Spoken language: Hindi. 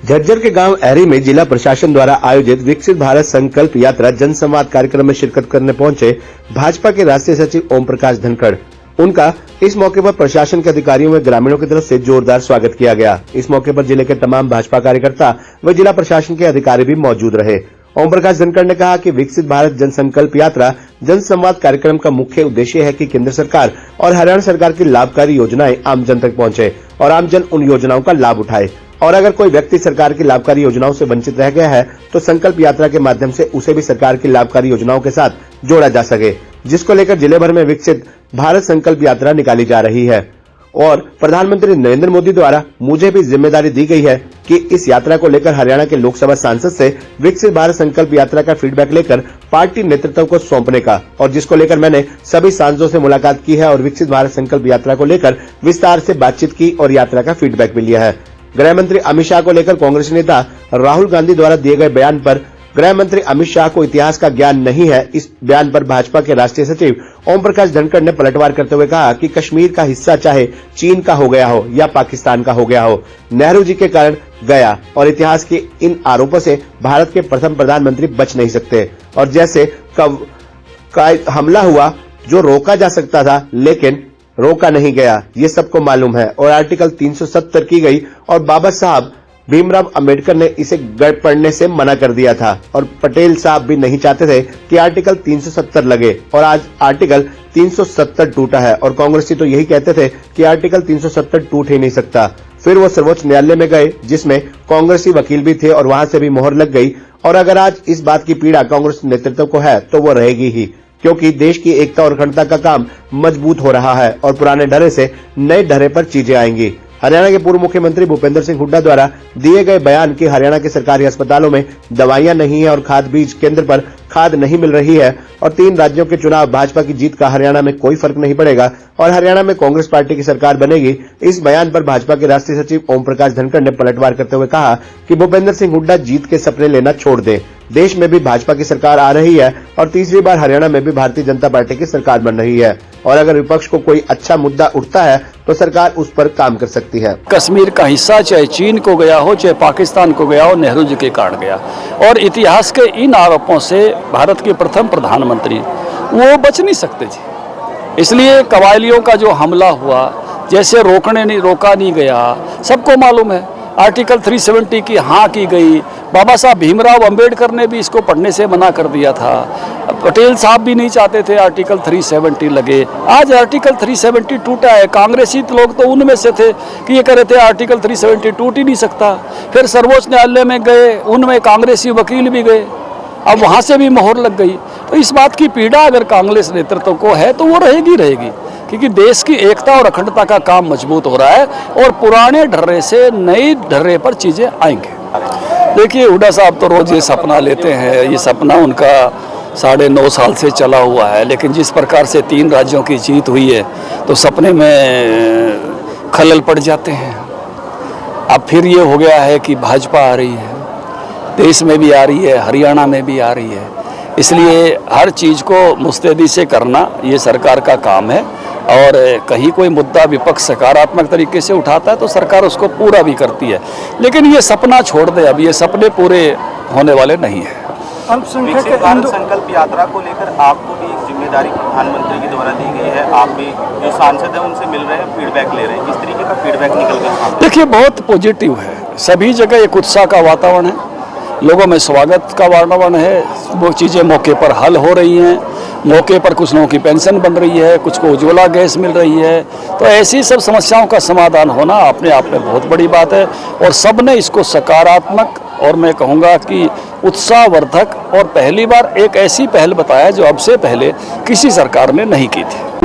झज्जर के गांव एरी में जिला प्रशासन द्वारा आयोजित विकसित भारत संकल्प यात्रा जनसंवाद कार्यक्रम में शिरकत करने पहुंचे भाजपा के राष्ट्रीय सचिव ओम प्रकाश धनखड़। उनका इस मौके पर प्रशासन के अधिकारियों व ग्रामीणों की तरफ से जोरदार स्वागत किया गया। इस मौके पर जिले के तमाम भाजपा कार्यकर्ता व जिला प्रशासन के अधिकारी भी मौजूद रहे। ओम प्रकाश धनखड़ ने कहा कि विकसित भारत जनसंकल्प यात्रा जनसंवाद कार्यक्रम का मुख्य उद्देश्य है कि केंद्र सरकार और हरियाणा सरकार की लाभकारी योजनाएं आम जन तक पहुंचे और आम जन उन योजनाओं का लाभ उठाए, और अगर कोई व्यक्ति सरकार की लाभकारी योजनाओं से वंचित रह गया है तो संकल्प यात्रा के माध्यम से उसे भी सरकार की लाभकारी योजनाओं के साथ जोड़ा जा सके, जिसको लेकर जिले भर में विकसित भारत संकल्प यात्रा निकाली जा रही है। और प्रधानमंत्री नरेंद्र मोदी द्वारा मुझे भी जिम्मेदारी दी गई है कि इस यात्रा को लेकर हरियाणा के लोकसभा सांसद से विकसित भारत संकल्प यात्रा का फीडबैक लेकर पार्टी नेतृत्व को सौंपने का, और जिसको लेकर मैंने सभी सांसदों से मुलाकात की है और विकसित भारत संकल्प यात्रा को लेकर विस्तार से बातचीत की और यात्रा का फीडबैक भी लिया है। गृह मंत्री अमित शाह को लेकर कांग्रेस नेता राहुल गांधी द्वारा दिए गए बयान पर गृह मंत्री अमित शाह को इतिहास का ज्ञान नहीं है, इस बयान पर भाजपा के राष्ट्रीय सचिव ओम प्रकाश धनखड़ ने पलटवार करते हुए कहा कि कश्मीर का हिस्सा चाहे चीन का हो गया हो या पाकिस्तान का हो गया हो, नेहरू जी के कारण गया और इतिहास के इन आरोपों से भारत के प्रथम प्रधानमंत्री बच नहीं सकते। और जैसे का हमला हुआ जो रोका जा सकता था लेकिन रोका नहीं गया, ये सबको मालूम है। और आर्टिकल 370 की गई और बाबा साहब भीमराव अंबेडकर ने इसे पढ़ने से मना कर दिया था और पटेल साहब भी नहीं चाहते थे कि आर्टिकल 370 लगे, और आज आर्टिकल 370 टूटा है। और कांग्रेसी तो यही कहते थे कि आर्टिकल 370 टूट ही नहीं सकता। फिर वो सर्वोच्च न्यायालय में गए जिसमें कांग्रेसी वकील भी थे और वहां से भी मोहर लग गई। और अगर आज इस बात की पीड़ा कांग्रेस नेतृत्व को है तो वो रहेगी ही, क्योंकि देश की एकता और अखंडता का काम मजबूत हो रहा है और पुराने ढरे से नए ढरे पर चीजें आएंगी। हरियाणा के पूर्व मुख्यमंत्री भूपेंद्र सिंह हुड्डा द्वारा दिए गए बयान कि हरियाणा के सरकारी अस्पतालों में दवाइयां नहीं है और खाद बीज केंद्र पर खाद नहीं मिल रही है और 3 राज्यों के चुनाव भाजपा की जीत का हरियाणा में कोई फर्क नहीं पड़ेगा और हरियाणा में कांग्रेस पार्टी की सरकार बनेगी, इस बयान पर भाजपा के राष्ट्रीय सचिव ओम प्रकाश धनखड़ ने पलटवार करते हुए कहा कि भूपेंद्र सिंह हुड्डा जीत के सपने लेना छोड़ दें। देश में भी भाजपा की सरकार आ रही है और तीसरी बार हरियाणा में भी भारतीय जनता पार्टी की सरकार बन रही है, और अगर विपक्ष को कोई अच्छा मुद्दा उठता है तो सरकार उस पर काम कर सकती है। कश्मीर का हिस्सा चाहे चीन को गया हो चाहे पाकिस्तान को गया हो, नेहरू जी के कारण गया, और इतिहास के इन आरोपों से भारत के प्रथम प्रधानमंत्री वो बच नहीं सकते जी। इसलिए कबायलियों का जो हमला हुआ, जैसे रोका नहीं गया, सबको मालूम है। आर्टिकल 370 की हाँ की गई, बाबा साहब भीमराव अंबेडकर ने भी इसको पढ़ने से मना कर दिया था, पटेल साहब भी नहीं चाहते थे आर्टिकल 370 लगे। आज आर्टिकल 370 टूटा है। कांग्रेसी लोग तो उनमें से थे कि ये कह रहे थे आर्टिकल 370 टूट ही नहीं सकता। फिर सर्वोच्च न्यायालय में गए, उनमें कांग्रेसी वकील भी गए, अब वहाँ से भी मोहर लग गई। तो इस बात की पीड़ा अगर कांग्रेस नेतृत्व को है तो वो रहेगी, क्योंकि देश की एकता और अखंडता का काम मजबूत हो रहा है और पुराने ढर्रे से नए ढर्रे पर चीज़ें आएंगे। देखिए, हुड्डा साहब तो रोज़ ये सपना लेते हैं, ये सपना उनका 9.5 साल से चला हुआ है, लेकिन जिस प्रकार से 3 राज्यों की जीत हुई है तो सपने में खलल पड़ जाते हैं। अब फिर ये हो गया है कि भाजपा आ रही है, देश में भी आ रही है, हरियाणा में भी आ रही है, इसलिए हर चीज़ को मुस्तैदी से करना ये सरकार का काम है। और कहीं कोई मुद्दा विपक्ष सकारात्मक तरीके से उठाता है तो सरकार उसको पूरा भी करती है, लेकिन ये सपना छोड़ दे, अब ये सपने पूरे होने वाले नहीं है। विकसित भारत संकल्प यात्रा को लेकर आपको भी एक जिम्मेदारी प्रधानमंत्री के द्वारा दी गई है, आप भी जो सांसद हैं उनसे मिल रहे हैं, फीडबैक ले रहे हैं, किस तरीके का फीडबैक निकल गया? देखिए, बहुत पॉजिटिव है, सभी जगह एक उत्साह का वातावरण है, लोगों में स्वागत का वातावरण है, वो चीज़ें मौके पर हल हो रही हैं, मौके पर कुछ लोगों की पेंशन बन रही है, कुछ को उज्ज्वला गैस मिल रही है, तो ऐसी सब समस्याओं का समाधान होना अपने आप में बहुत बड़ी बात है। और सब ने इसको सकारात्मक और मैं कहूँगा कि उत्साहवर्धक और पहली बार एक ऐसी पहल बताया जो अब से पहले किसी सरकार ने नहीं की थी।